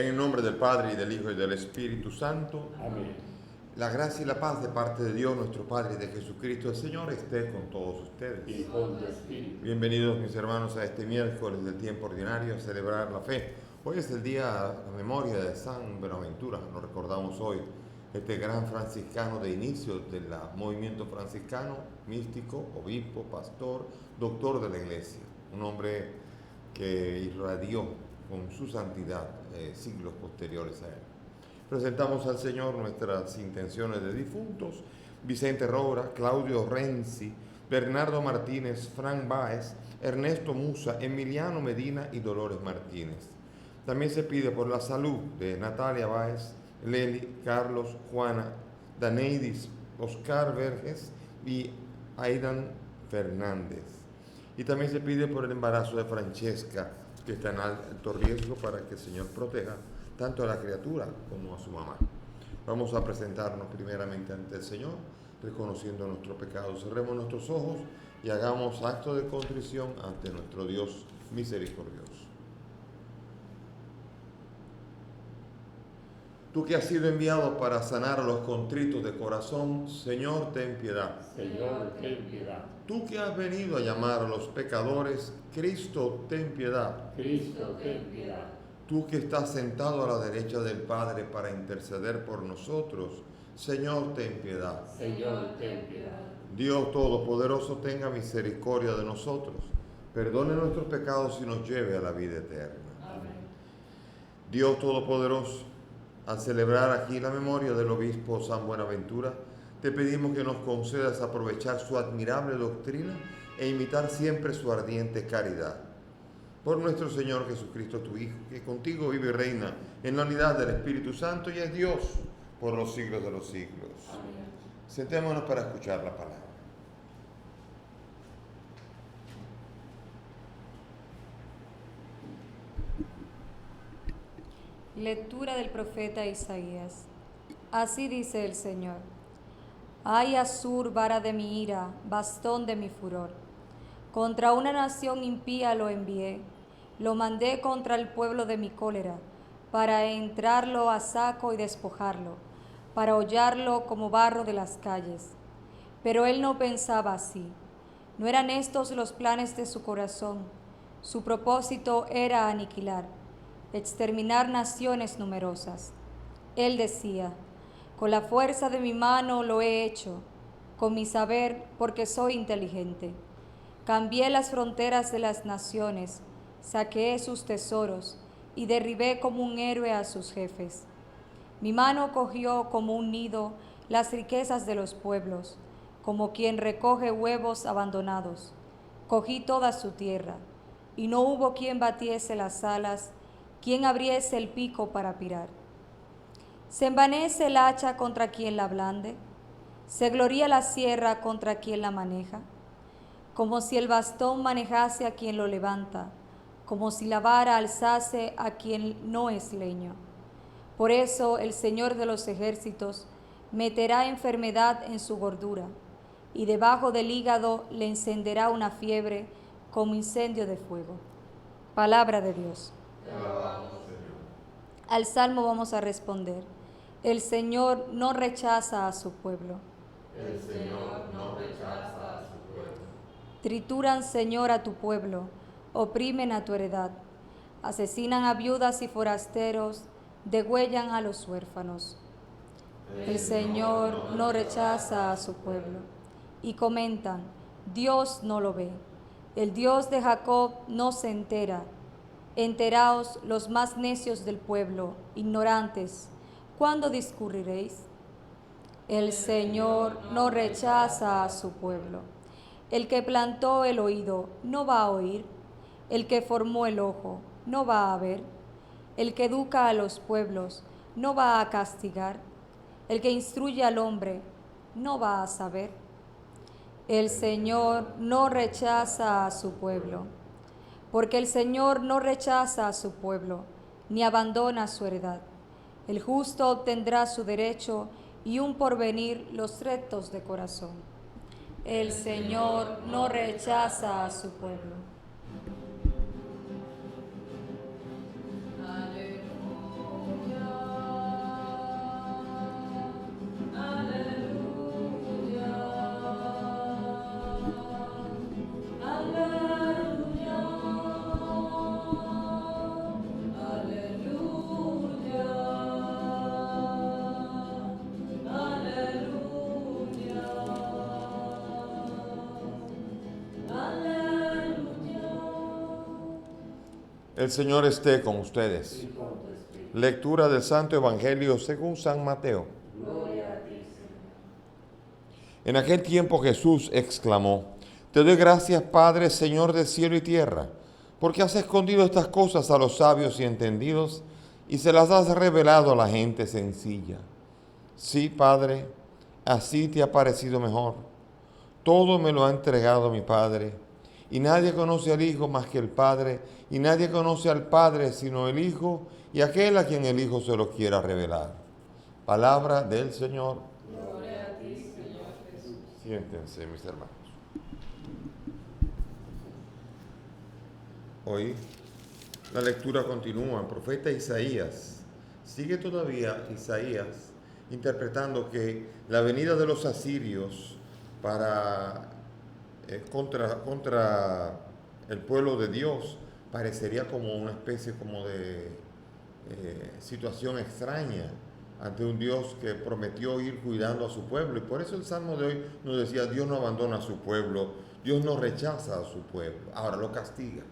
En el nombre del Padre, y del Hijo, y del Espíritu Santo. Amén. La gracia y la paz de parte de Dios, nuestro Padre, y de Jesucristo el Señor, esté con todos ustedes. Y con tu espíritu. Bienvenidos, mis hermanos, a este miércoles del tiempo ordinario, a celebrar la fe. Hoy es el día, la memoria de San Buenaventura. Nos recordamos hoy este gran franciscano de inicio del movimiento franciscano, místico, obispo, pastor, doctor de la Iglesia. Un hombre que irradió con su santidad siglos posteriores a él. Presentamos al Señor nuestras intenciones de difuntos: Vicente Roura, Claudio Renzi, Bernardo Martínez, Fran Báez, Ernesto Musa, Emiliano Medina y Dolores Martínez. También se pide por la salud de Natalia Báez, Leli, Carlos, Juana, Daneidis, Oscar Verges y Aidan Fernández. Y también se pide por el embarazo de Francesca, que está en alto riesgo, para que el Señor proteja tanto a la criatura como a su mamá. Vamos a presentarnos primeramente ante el Señor, reconociendo nuestros pecados. Cerremos nuestros ojos y hagamos acto de contrición ante nuestro Dios misericordioso. Tú que has sido enviado para sanar a los contritos de corazón, Señor, ten piedad. Señor, ten piedad. Tú que has venido a llamar a los pecadores, Cristo, ten piedad. Cristo, ten piedad. Tú que estás sentado a la derecha del Padre para interceder por nosotros, Señor, ten piedad. Señor, ten piedad. Dios Todopoderoso, tenga misericordia de nosotros, perdone nuestros pecados y nos lleve a la vida eterna. Amén. Dios Todopoderoso, al celebrar aquí la memoria del obispo San Buenaventura, te pedimos que nos concedas aprovechar su admirable doctrina e imitar siempre su ardiente caridad. Por nuestro Señor Jesucristo, tu Hijo, que contigo vive y reina en la unidad del Espíritu Santo y es Dios por los siglos de los siglos. Amén. Sentémonos para escuchar la palabra. Lectura del profeta Isaías. Así dice el Señor: Ay, Asur, vara de mi ira, bastón de mi furor. Contra una nación impía lo envié, lo mandé contra el pueblo de mi cólera, para entrarlo a saco y despojarlo, para hollarlo como barro de las calles. Pero él no pensaba así. No eran estos los planes de su corazón. Su propósito era aniquilar, exterminar naciones numerosas. Él decía: con la fuerza de mi mano lo he hecho, con mi saber, porque soy inteligente. Cambié las fronteras de las naciones, saqueé sus tesoros y derribé como un héroe a sus jefes. Mi mano cogió como un nido las riquezas de los pueblos, como quien recoge huevos abandonados. Cogí toda su tierra, y no hubo quien batiese las alas, quien abriese el pico para pirar. ¿Se envanece el hacha contra quien la blande? ¿Se gloría la sierra contra quien la maneja? Como si el bastón manejase a quien lo levanta, como si la vara alzase a quien no es leño. Por eso el Señor de los ejércitos meterá enfermedad en su gordura, y debajo del hígado le encenderá una fiebre como incendio de fuego. Palabra de Dios. Te alabamos, Señor. Al salmo vamos a responder: el Señor no rechaza a su pueblo. El Señor no rechaza a su pueblo. Trituran, Señor, a tu pueblo, oprimen a tu heredad, asesinan a viudas y forasteros, degüellan a los huérfanos. El Señor no rechaza a su pueblo. Y comentan: Dios no lo ve. El Dios de Jacob no se entera. Enteraos los más necios del pueblo, ignorantes, ¿cuándo discurriréis? El Señor no rechaza a su pueblo. El que plantó el oído no va a oír. El que formó el ojo no va a ver. El que educa a los pueblos no va a castigar. El que instruye al hombre no va a saber. El Señor no rechaza a su pueblo, porque el Señor no rechaza a su pueblo, ni abandona su heredad. El justo obtendrá su derecho y un porvenir los rectos de corazón. El Señor no rechaza a su pueblo. Aleluya. El Señor esté con ustedes. y con tu espíritu. Lectura del Santo Evangelio según San Mateo. Gloria a ti, Señor. En aquel tiempo Jesús exclamó: Te doy gracias, Padre, Señor del cielo y tierra, porque has escondido estas cosas a los sabios y entendidos y se las has revelado a la gente sencilla. Sí, Padre, así te ha parecido mejor. Todo me lo ha entregado mi Padre, y nadie conoce al Hijo más que el Padre, y nadie conoce al Padre sino el Hijo, y aquel a quien el Hijo se lo quiera revelar. Palabra del Señor. Gloria a ti, Señor Jesús. Siéntense, mis hermanos. Hoy la lectura continúa. El profeta Isaías sigue todavía Isaías interpretando que la venida de los asirios contra el pueblo de Dios parecería como una especie como de situación extraña ante un Dios que prometió ir cuidando a su pueblo. Y por eso el Salmo de hoy nos decía: Dios no abandona a su pueblo, Dios no rechaza a su pueblo, ahora lo castiga.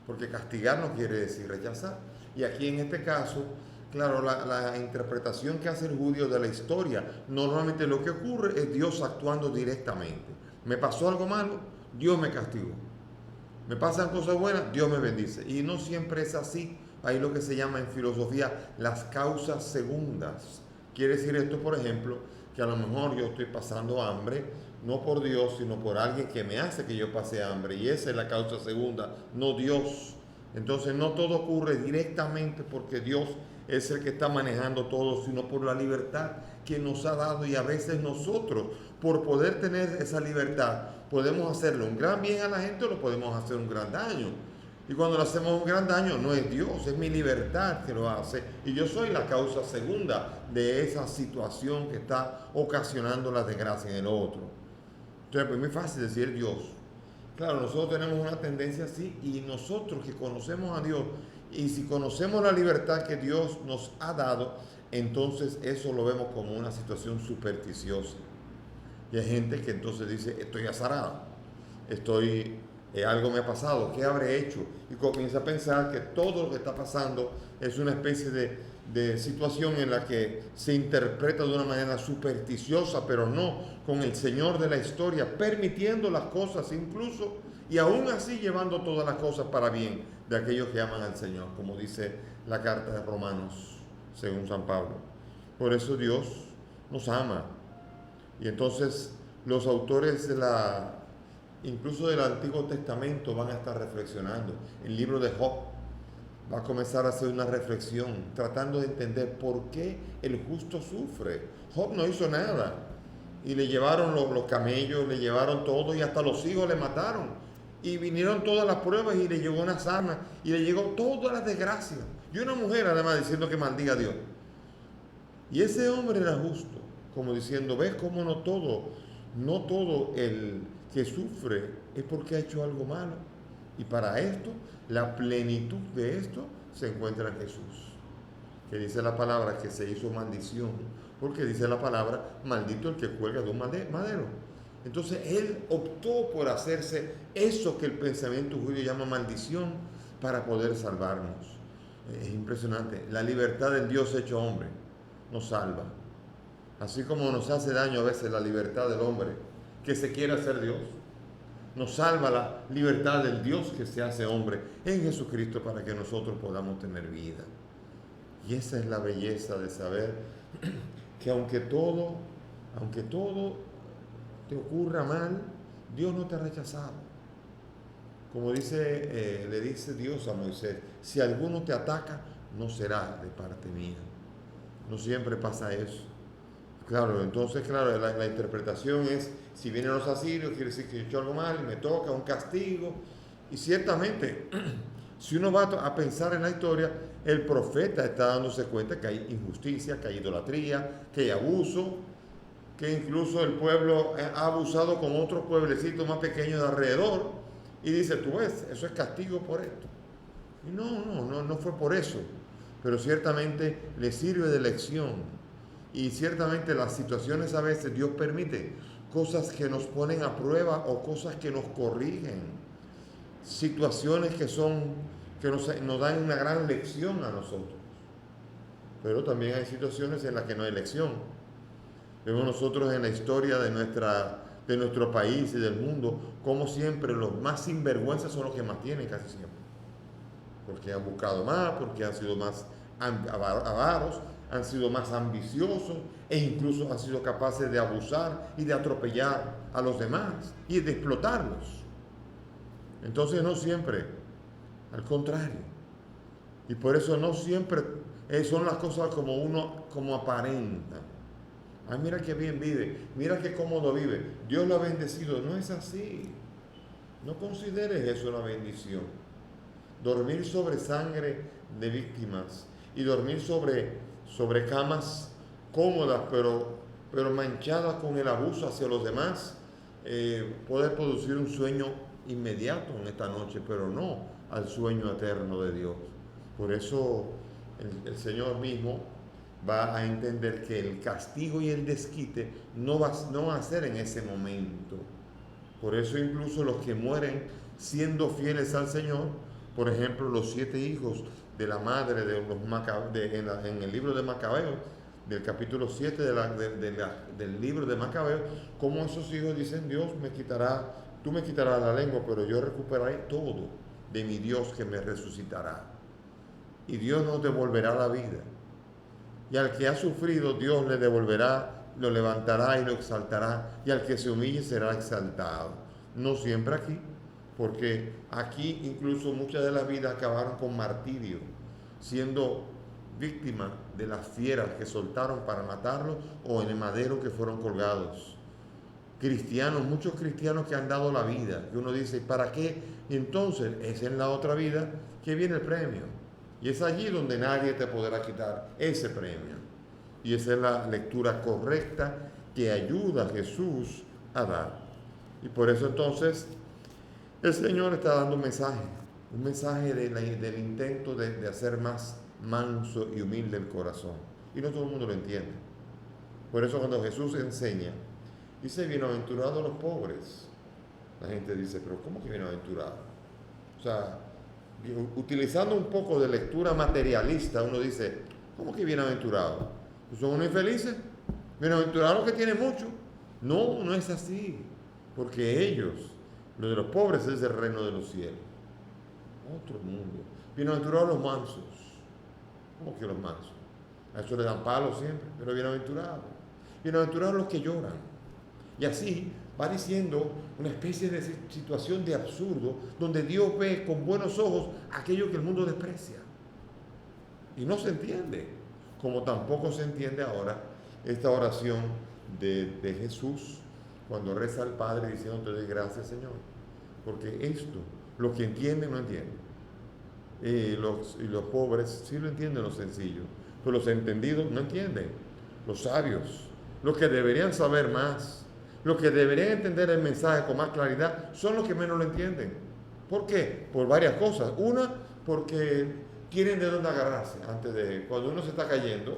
Porque castigar no quiere decir rechazar. Y aquí en este caso, claro, la interpretación que hace el judío de la historia, normalmente lo que ocurre es Dios actuando directamente. Me pasó algo malo, Dios me castigó. Me pasan cosas buenas, Dios me bendice. Y no siempre es así. Hay lo que se llama en filosofía las causas segundas. Quiere decir esto, por ejemplo, que a lo mejor yo estoy pasando hambre, no por Dios, sino por alguien que me hace que yo pase hambre. Y esa es la causa segunda, no Dios. Entonces no todo ocurre directamente porque Dios es el que está manejando todo, sino por la libertad que nos ha dado. Y a veces nosotros, por poder tener esa libertad, podemos hacerle un gran bien a la gente o lo podemos hacer un gran daño. Y cuando le hacemos un gran daño, no es Dios, es mi libertad que lo hace. Y yo soy la causa segunda de esa situación que está ocasionando la desgracia en el otro. Entonces, pues es muy fácil decir Dios. Claro, nosotros tenemos una tendencia así, y nosotros que conocemos a Dios, y si conocemos la libertad que Dios nos ha dado, entonces eso lo vemos como una situación supersticiosa. Y hay gente que entonces dice: estoy azarado, algo me ha pasado, ¿qué habré hecho? Y comienza a pensar que todo lo que está pasando es una especie de situación en la que se interpreta de una manera supersticiosa, pero no con el Señor de la historia, permitiendo las cosas incluso, y aún así llevando todas las cosas para bien de aquellos que aman al Señor, como dice la carta de Romanos, según San Pablo. Por eso Dios nos ama. Y entonces los autores incluso del Antiguo Testamento van a estar reflexionando. El libro de Job va a comenzar a hacer una reflexión, tratando de entender por qué el justo sufre. Job no hizo nada. Y le llevaron los camellos, le llevaron todo, y hasta los hijos le mataron. Y vinieron todas las pruebas, y le llegó una sarna, y le llegó todas las desgracias. Y una mujer además diciendo que maldiga a Dios. Y ese hombre era justo, como diciendo: ves cómo no todo el que sufre es porque ha hecho algo malo. Y para esto, la plenitud de esto se encuentra en Jesús, que dice la palabra que se hizo maldición, porque dice la palabra: maldito el que cuelga de un madero. Entonces él optó por hacerse eso que el pensamiento judío llama maldición, para poder salvarnos. Es impresionante. La libertad del Dios hecho hombre nos salva, así como nos hace daño a veces la libertad del hombre que se quiere hacer Dios. Nos salva la libertad del Dios que se hace hombre en Jesucristo para que nosotros podamos tener vida. Y esa es la belleza de saber que aunque todo te ocurra mal, Dios no te ha rechazado. Como le dice Dios a Moisés: si alguno te ataca, no será de parte mía. No siempre pasa eso. Claro, entonces, la interpretación es: si vienen los asirios, quiere decir que yo he hecho algo mal, me toca un castigo. Y ciertamente, si uno va a pensar en la historia, el profeta está dándose cuenta que hay injusticia, que hay idolatría, que hay abuso, que incluso el pueblo ha abusado con otros pueblecitos más pequeños de alrededor. Y dice: tú ves, eso es castigo por esto. Y no fue por eso. Pero ciertamente le sirve de lección. Y ciertamente las situaciones a veces Dios permite cosas que nos ponen a prueba o cosas que nos corrigen. Situaciones que que nos dan una gran lección a nosotros. Pero también hay situaciones en las que no hay lección. Vemos nosotros en la historia de nuestro país y del mundo, como siempre los más sinvergüenzas son los que más tienen casi siempre. Porque han buscado más, porque han sido más avaros, han sido más ambiciosos e incluso han sido capaces de abusar y de atropellar a los demás y de explotarlos. Entonces no siempre, al contrario. Y por eso no siempre son las cosas como aparentan. Ay, mira qué bien vive, mira qué cómodo vive, Dios lo ha bendecido. No es así. No consideres eso una bendición. Dormir sobre sangre de víctimas y dormir sobre camas cómodas pero manchadas con el abuso hacia los demás, puede producir un sueño inmediato en esta noche, pero no al sueño eterno de Dios. Por eso el Señor mismo va a entender que el castigo y el desquite no va a ser en ese momento. Por eso incluso los que mueren siendo fieles al Señor, por ejemplo, los 7 hijos de la madre de los en el libro de Macabeo, del capítulo 7 del libro de Macabeo, como esos hijos dicen: Dios tú me quitarás la lengua, pero yo recuperaré todo de mi Dios que me resucitará. Y Dios nos devolverá la vida. Y al que ha sufrido, Dios le devolverá, lo levantará y lo exaltará. Y al que se humille será exaltado. No siempre aquí, porque aquí incluso muchas de las vidas acabaron con martirio, siendo víctimas de las fieras que soltaron para matarlos o en el madero que fueron colgados. Muchos cristianos que han dado la vida, que uno dice: ¿para qué? Y entonces es en la otra vida que viene el premio. Y es allí donde nadie te podrá quitar ese premio. Y esa es la lectura correcta que ayuda a Jesús a dar. Y por eso entonces el Señor está dando un mensaje del intento de hacer más manso y humilde el corazón. Y no todo el mundo lo entiende. Por eso cuando Jesús enseña, dice: bienaventurados los pobres. La gente dice: ¿pero cómo que bienaventurados? O sea, utilizando un poco de lectura materialista, uno dice: ¿cómo que bienaventurados? ¿Son unos infelices? ¿Bienaventurados los que tienen mucho? No, no es así. Porque lo de los pobres es el reino de los cielos. Otro mundo. Bienaventurados los mansos. ¿Cómo que los mansos? A eso le dan palos siempre, pero bienaventurados. Bienaventurados los que lloran. Y así va diciendo una especie de situación de absurdo, donde Dios ve con buenos ojos aquello que el mundo desprecia. Y no se entiende, como tampoco se entiende ahora esta oración de Jesús, cuando reza al Padre diciendo: te doy gracias, Señor. Porque esto, los que entienden, no entienden. Y los pobres sí lo entienden, los sencillos. Pero los entendidos no entienden. Los sabios, los que deberían saber más, los que deberían entender el mensaje con más claridad, son los que menos lo entienden. ¿Por qué? Por varias cosas. Una, porque tienen de dónde agarrarse. Cuando uno se está cayendo,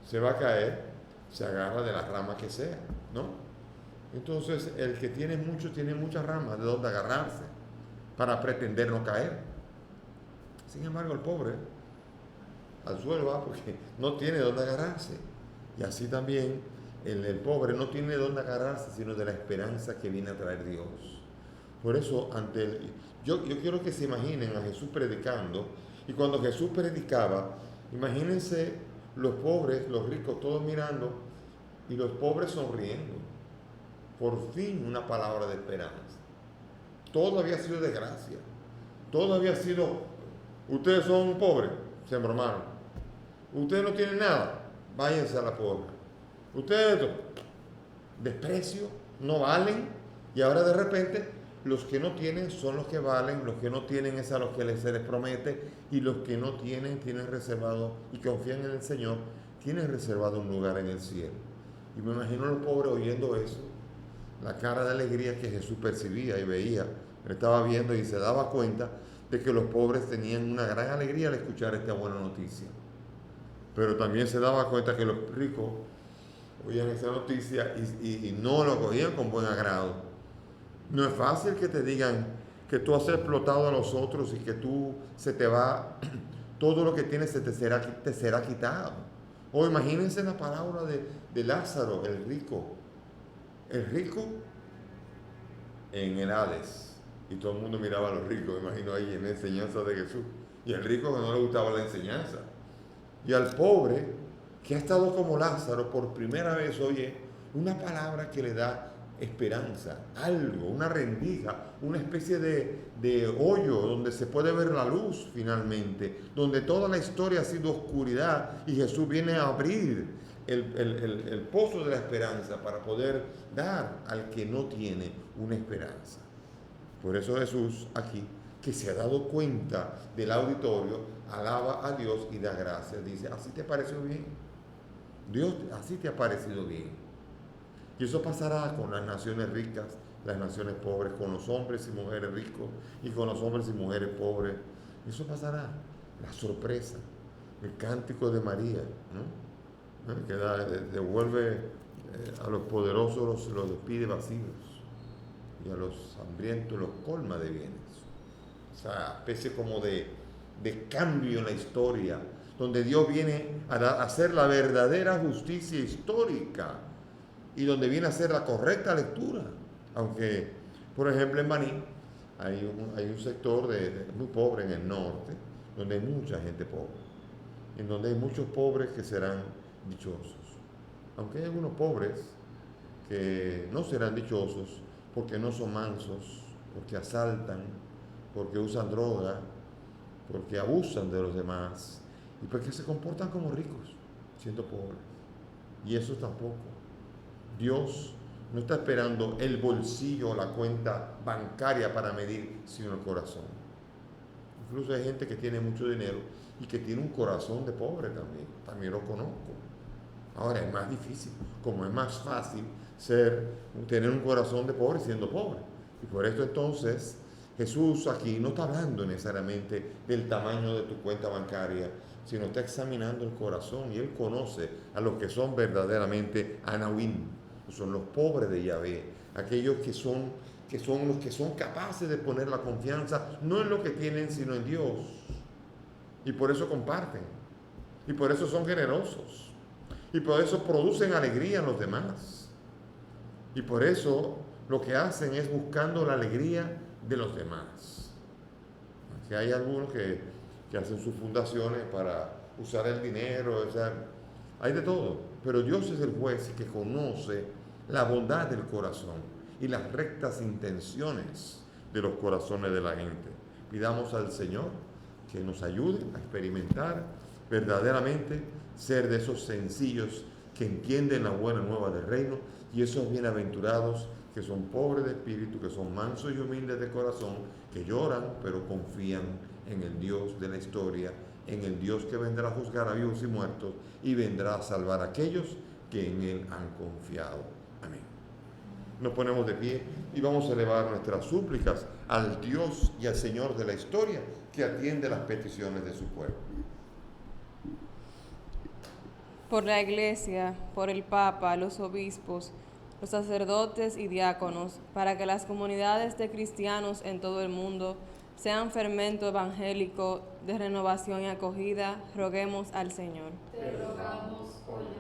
se va a caer, se agarra de las ramas que sea, ¿no? Entonces, el que tiene mucho, tiene muchas ramas de dónde agarrarse para pretender no caer. Sin embargo, el pobre al suelo va porque no tiene dónde agarrarse. Y así también el pobre no tiene dónde agarrarse, sino de la esperanza que viene a traer Dios. Por eso, yo quiero que se imaginen a Jesús predicando, y cuando Jesús predicaba, imagínense los pobres, los ricos, todos mirando, y los pobres sonriendo. Por fin una palabra de esperanza. Todo había sido desgracia. Todo había sido: ustedes son pobres, se embromaron. Ustedes no tienen nada, váyanse a la pobreza. Ustedes, desprecio, no valen. Y ahora de repente, los que no tienen son los que valen, los que no tienen es a los que se les promete, y los que no tienen reservado y confían en el Señor, tienen reservado un lugar en el cielo. Y me imagino a los pobres oyendo eso, la cara de alegría que Jesús percibía y veía, estaba viendo y se daba cuenta de que los pobres tenían una gran alegría al escuchar esta buena noticia. Pero también se daba cuenta que los ricos oían esa noticia y no lo cogían con buen agrado. No es fácil que te digan que tú has explotado a los otros y que tú se te va, todo lo que tienes te será quitado. O imagínense la parábola de Lázaro, el rico en el Hades. Y todo el mundo miraba a los ricos, me imagino ahí en la enseñanza de Jesús. Y el rico que no le gustaba la enseñanza. Y al pobre, que ha estado como Lázaro, por primera vez oye una palabra que le da esperanza, algo, una rendija, una especie de hoyo donde se puede ver la luz finalmente, donde toda la historia ha sido oscuridad y Jesús viene a abrir el pozo de la esperanza para poder dar al que no tiene una esperanza. Por eso Jesús aquí, que se ha dado cuenta del auditorio, alaba a Dios y da gracias. Dice, ¿así te pareció bien? Dios, así te ha parecido bien. Y eso pasará con las naciones ricas, las naciones pobres, con los hombres y mujeres ricos y con los hombres y mujeres pobres. Eso pasará. La sorpresa, el cántico de María, ¿no? Que devuelve a los poderosos, los despide vacíos, y a los hambrientos los colma de bienes. O sea, especie como de cambio en la historia, donde Dios viene a hacer la verdadera justicia histórica y donde viene a hacer la correcta lectura. Aunque, por ejemplo, en Baní hay un sector muy pobre en el norte, donde hay mucha gente pobre, en donde hay muchos pobres que serán dichosos. Aunque hay algunos pobres que no serán dichosos porque no son mansos, porque asaltan, porque usan droga, porque abusan de los demás y porque se comportan como ricos siendo pobres. Y eso tampoco. Dios no está esperando el bolsillo o la cuenta bancaria para medir, sino el corazón. Incluso hay gente que tiene mucho dinero y que tiene un corazón de pobre también lo conozco. Ahora es más difícil, como es más fácil tener un corazón de pobre siendo pobre. Y por esto entonces Jesús aquí no está hablando necesariamente del tamaño de tu cuenta bancaria, sino está examinando el corazón, y Él conoce a los que son verdaderamente Anahuim, son los pobres de Yahvé, aquellos que son los que son capaces de poner la confianza no en lo que tienen, sino en Dios. Y por eso comparten, y por eso son generosos, y por eso producen alegría en los demás. Y por eso lo que hacen es buscando la alegría de los demás. Que hay algunos que hacen sus fundaciones para usar el dinero, o sea, hay de todo. Pero Dios es el juez que conoce la bondad del corazón y las rectas intenciones de los corazones de la gente. Pidamos al Señor que nos ayude a experimentar verdaderamente ser de esos sencillos que entienden la buena nueva del reino, y esos bienaventurados que son pobres de espíritu, que son mansos y humildes de corazón, que lloran pero confían en el Dios de la historia, en el Dios que vendrá a juzgar a vivos y muertos y vendrá a salvar a aquellos que en Él han confiado. Amén. Nos ponemos de pie y vamos a elevar nuestras súplicas al Dios y al Señor de la historia, que atiende las peticiones de su pueblo. Por la Iglesia, por el Papa, los obispos, los sacerdotes y diáconos, para que las comunidades de cristianos en todo el mundo sean fermento evangélico de renovación y acogida, roguemos al Señor. Te rogamos, óyenos.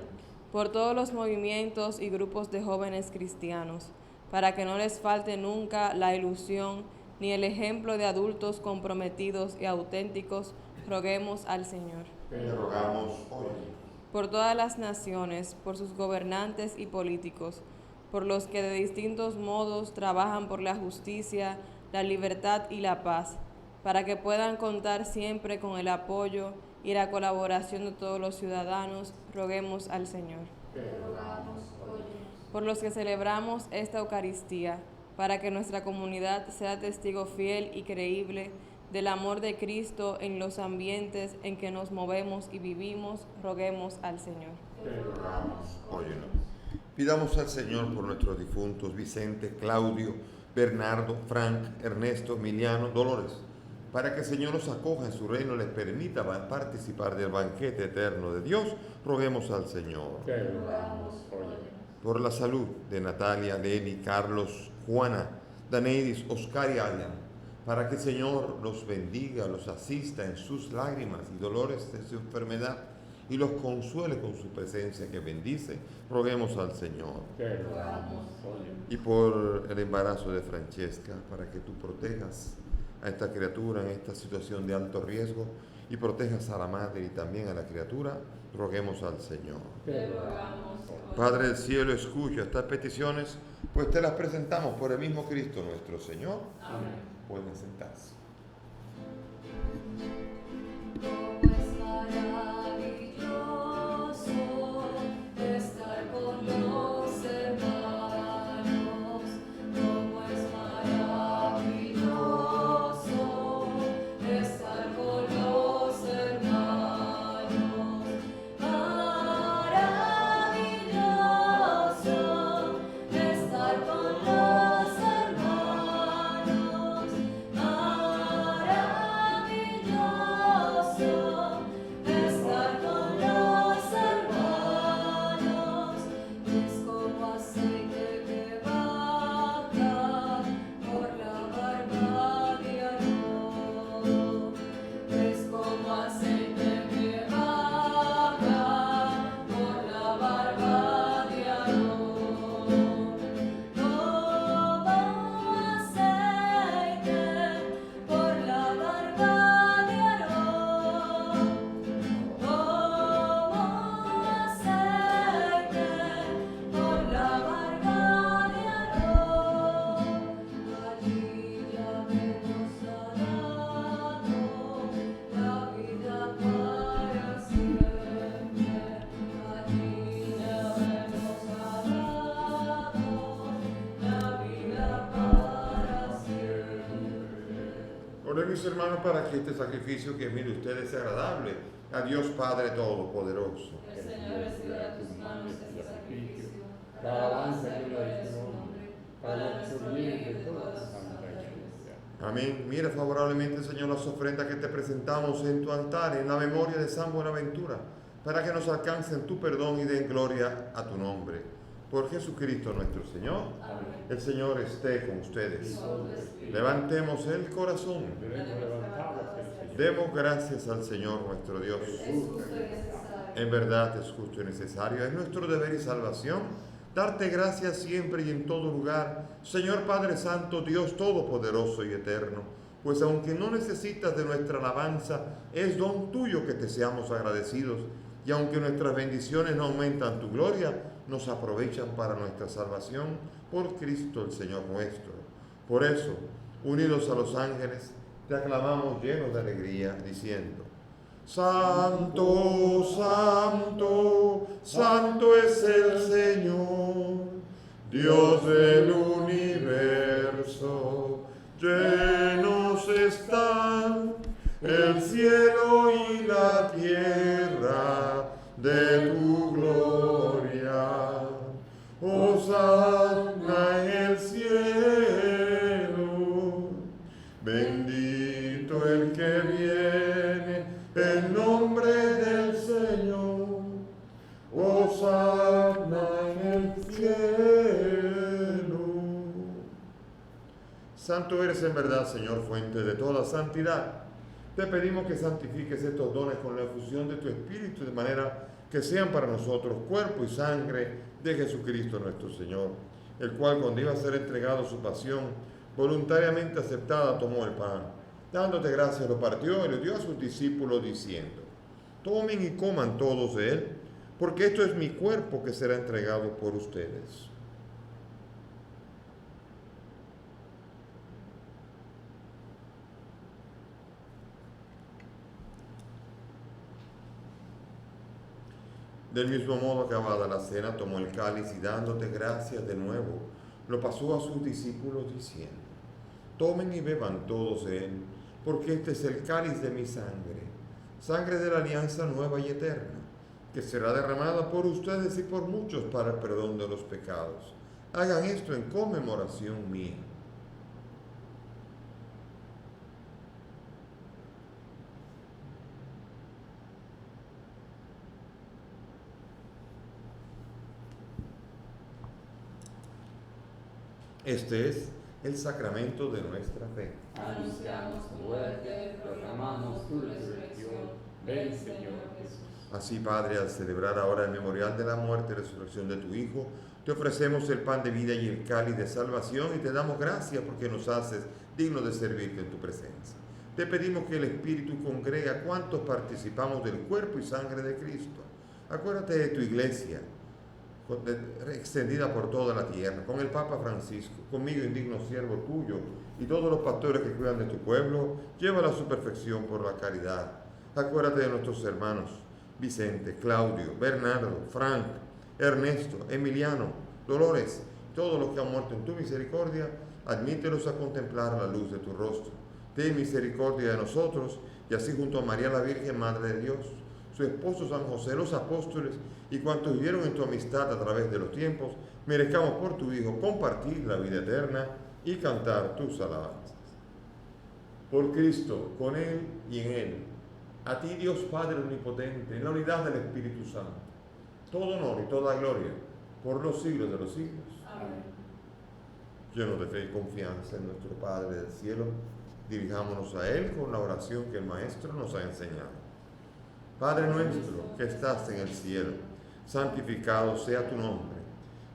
Por todos los movimientos y grupos de jóvenes cristianos, para que no les falte nunca la ilusión ni el ejemplo de adultos comprometidos y auténticos, roguemos al Señor. Te rogamos, óyenos. Por todas las naciones, por sus gobernantes y políticos, por los que de distintos modos trabajan por la justicia, la libertad y la paz, para que puedan contar siempre con el apoyo y la colaboración de todos los ciudadanos, roguemos al Señor. Te rogamos, óyenos. Por los que celebramos esta Eucaristía, para que nuestra comunidad sea testigo fiel y creíble del amor de Cristo en los ambientes en que nos movemos y vivimos, roguemos al Señor. Te rogamos, Óyenos. Pidamos al Señor por nuestros difuntos Vicente, Claudio, Bernardo, Frank, Ernesto, Emiliano, Dolores, para que el Señor los acoja en su reino y les permita participar del banquete eterno de Dios, roguemos al Señor. Te rogamos, óyenos. Por la salud de Natalia, Leli, Carlos, Juana, Daneidis, Oscar y Adrián, para que el Señor los bendiga, los asista en sus lágrimas y dolores de su enfermedad y los consuele con su presencia que bendice. Roguemos al Señor. Te rogamos, oye. Y por el embarazo de Francesca, para que tú protejas a esta criatura en esta situación de alto riesgo y protejas a la madre y también a la criatura, roguemos al Señor. Te rogamos, oye. Padre del cielo, escucha estas peticiones, pues te las presentamos por el mismo Cristo nuestro Señor. Amén. Pueden sentarse. Como es maravilloso estar con los hermanos, como es maravilloso estar con los hermanos, maravilloso estar con los hermanos, maravilloso estar con los hermanos, es como aceite que baja por la barba de Aarón, es como aceite que baja por la barba de Aarón, como aceite por la barba de Aarón, como aceite por la barba de Aarón, allí ya hemos dado la vida para siempre, allí ya hemos dado la vida para siempre. Oren mis hermanos para que este sacrificio que mire ustedes sea agradable a Dios Padre Todopoderoso. El Señor reciba de tus manos este sacrificio, para alabanza y gloria de su nombre, para nuestro bien y de toda la santa iglesia. Amén. Mira favorablemente, Señor, las ofrendas que te presentamos en tu altar en la memoria de San Buenaventura, para que nos alcancen tu perdón y den gloria a tu nombre. Por Jesucristo nuestro Señor. Amén. El Señor esté con ustedes. Y con tu espíritu. Levantemos el corazón. Debemos levantarnos al Señor. Demos gracias al Señor nuestro Dios. Es justo y necesario. En verdad es justo y necesario, es nuestro deber y salvación, darte gracias siempre y en todo lugar, Señor Padre Santo, Dios Todopoderoso y Eterno, pues aunque no necesitas de nuestra alabanza, es don tuyo que te seamos agradecidos, y aunque nuestras bendiciones no aumentan tu gloria, nos aprovechan para nuestra salvación por Cristo el Señor nuestro. Por eso, unidos a los ángeles, te aclamamos llenos de alegría, diciendo: Santo, santo, santo es el Señor, Dios del universo. Llenos están el cielo y la tierra de tu gloria. Hosana en el cielo, bendito el que viene en nombre del Señor. Hosana en el cielo. Santo eres en verdad, Señor, fuente de toda santidad. Te pedimos que santifiques estos dones con la efusión de tu Espíritu, de manera que sean para nosotros cuerpo y sangre de Jesucristo nuestro Señor, el cual, cuando iba a ser entregado a su pasión, voluntariamente aceptada, tomó el pan. Dándote gracias, lo partió y lo dio a sus discípulos, diciendo: Tomen y coman todos de él, porque esto es mi cuerpo que será entregado por ustedes. Del mismo modo, acabada la cena, tomó el cáliz y dándote gracias de nuevo, lo pasó a sus discípulos diciendo: Tomen y beban todos de él, porque este es el cáliz de mi sangre, sangre de la alianza nueva y eterna, que será derramada por ustedes y por muchos para el perdón de los pecados. Hagan esto en conmemoración mía. Este es el sacramento de nuestra fe. Anunciamos tu muerte, proclamamos tu resurrección. Ven, Señor Jesús. Así, Padre, al celebrar ahora el memorial de la muerte y resurrección de tu Hijo, te ofrecemos el pan de vida y el cáliz de salvación y te damos gracias porque nos haces dignos de servirte en tu presencia. Te pedimos que el Espíritu congregue a cuantos participamos del cuerpo y sangre de Cristo. Acuérdate de tu iglesia, extendida por toda la tierra, con el Papa Francisco, conmigo, indigno siervo tuyo, y todos los pastores que cuidan de tu pueblo, llévala a su perfección por la caridad. Acuérdate de nuestros hermanos Vicente, Claudio, Bernardo, Frank, Ernesto, Emiliano, Dolores, todos los que han muerto en tu misericordia, admítelos a contemplar la luz de tu rostro. Ten misericordia de nosotros, y así junto a María la Virgen, Madre de Dios, su esposo San José, los apóstoles y cuantos vivieron en tu amistad a través de los tiempos, merezcamos por tu Hijo compartir la vida eterna y cantar tus alabanzas. Por Cristo, con Él y en Él, a ti Dios Padre Omnipotente, en la unidad del Espíritu Santo, todo honor y toda gloria por los siglos de los siglos. Amén. Llenos de fe y confianza en nuestro Padre del cielo, dirijámonos a Él con la oración que el Maestro nos ha enseñado. Padre nuestro que estás en el cielo, santificado sea tu nombre.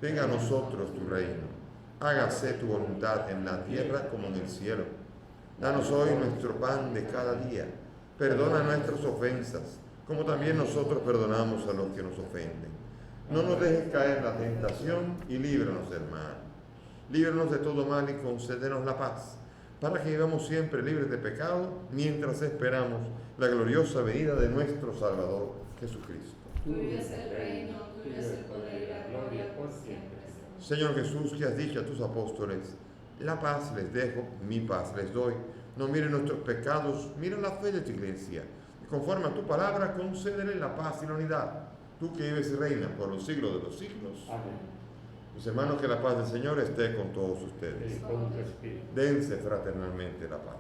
Venga a nosotros tu reino. Hágase tu voluntad en la tierra como en el cielo. Danos hoy nuestro pan de cada día. Perdona nuestras ofensas, como también nosotros perdonamos a los que nos ofenden. No nos dejes caer en la tentación y líbranos del mal. Líbranos de todo mal y concédenos la paz, para que vivamos siempre libres de pecado, mientras esperamos la gloriosa venida de nuestro Salvador Jesucristo. Tuyo es el reino, tuyo es el poder y la gloria por siempre. Señor Jesús, que has dicho a tus apóstoles, la paz les dejo, mi paz les doy. No miren nuestros pecados, mira la fe de tu iglesia. Y conforme a tu palabra, concédele la paz y la unidad. Tú que vives y reinas por los siglos de los siglos. Amén. Mis hermanos, que la paz del Señor esté con todos ustedes. Y con tu espíritu. Dense fraternalmente la paz.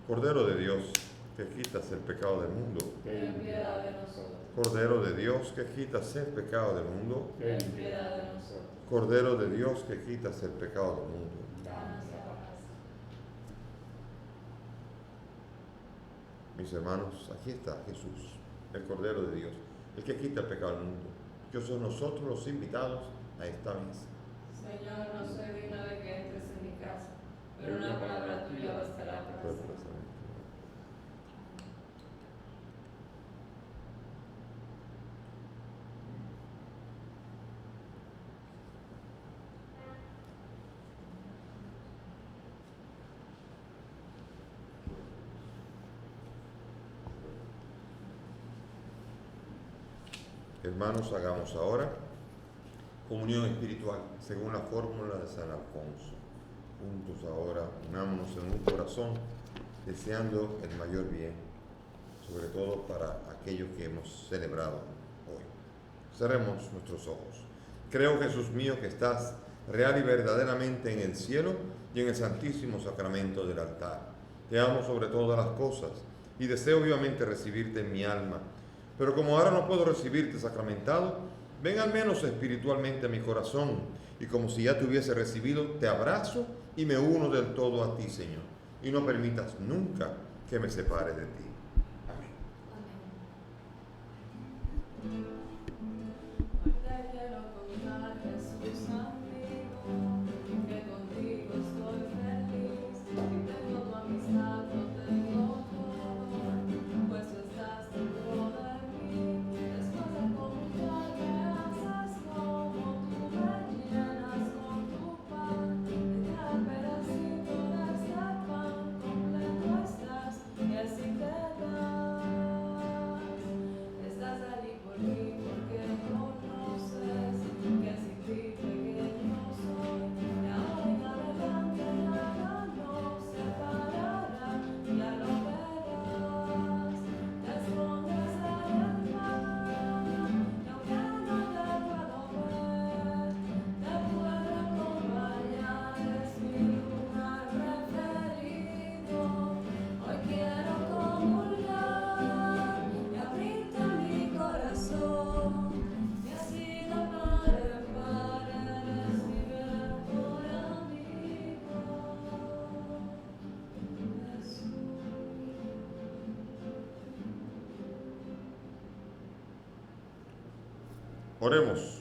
Cordero de Dios, que quitas el pecado del mundo. Ten piedad de nosotros. Cordero de Dios, que quitas el pecado del mundo. Ten piedad de nosotros. Cordero de Dios, que quitas el pecado del mundo. Danos la paz. Mis hermanos, aquí está Jesús, el Cordero de Dios, el que quita el pecado del mundo. Que son nosotros los invitados a esta mesa. Señor, no soy digna de que entres en mi casa, pero una palabra tuya bastará para Pues, salvar. Hermanos, hagamos ahora comunión espiritual según la fórmula de San Alfonso. Juntos ahora, unámonos en un corazón, deseando el mayor bien, sobre todo para aquello que hemos celebrado hoy. Cerremos nuestros ojos. Creo, Jesús mío, que estás real y verdaderamente en el cielo y en el santísimo sacramento del altar. Te amo sobre todas las cosas y deseo vivamente recibirte en mi alma. Pero como ahora no puedo recibirte sacramentado, ven al menos espiritualmente a mi corazón, y como si ya te hubiese recibido, te abrazo y me uno del todo a ti, Señor, y no permitas nunca que me separe de ti. Amén. Hoy te quiero contar, Jesús amigo, que contigo estoy feliz. Y tengo tu amistad, no tengo todo, pues tú estás dentro de mí. Después de confiar, me haces como tú me llenas con tu paz. En cada pedacito de este pan completo estás, y así te Oremos.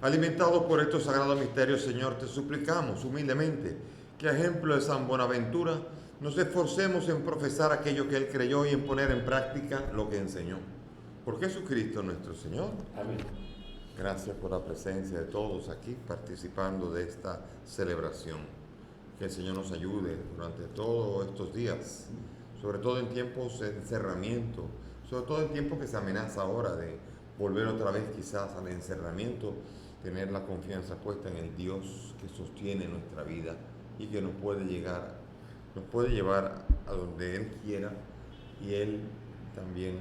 Alimentados por estos sagrados misterios, Señor, te suplicamos humildemente que, a ejemplo de San Buenaventura, nos esforcemos en profesar aquello que él creyó y en poner en práctica lo que enseñó. Por Jesucristo nuestro Señor. Amén. Gracias por la presencia de todos aquí participando de esta celebración. Que el Señor nos ayude durante todos estos días, sobre todo en tiempos de encerramiento, sobre todo en tiempos que se amenaza ahora de volver otra vez quizás al encerramiento, tener la confianza puesta en el Dios que sostiene nuestra vida y que nos puede llevar a donde Él quiera, y Él también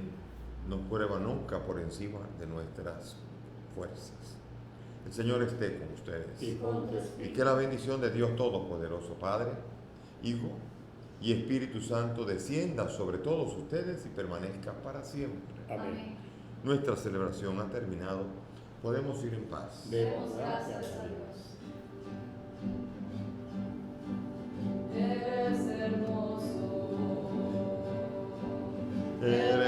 no prueba nunca por encima de nuestras fuerzas. El Señor esté con ustedes. Y con tu Y espíritu. que la bendición de Dios Todopoderoso, Padre, Hijo y Espíritu Santo descienda sobre todos ustedes y permanezca para siempre. Amén. Nuestra celebración ha terminado. Podemos ir en paz. Demos gracias a Dios. Eres hermoso. Eres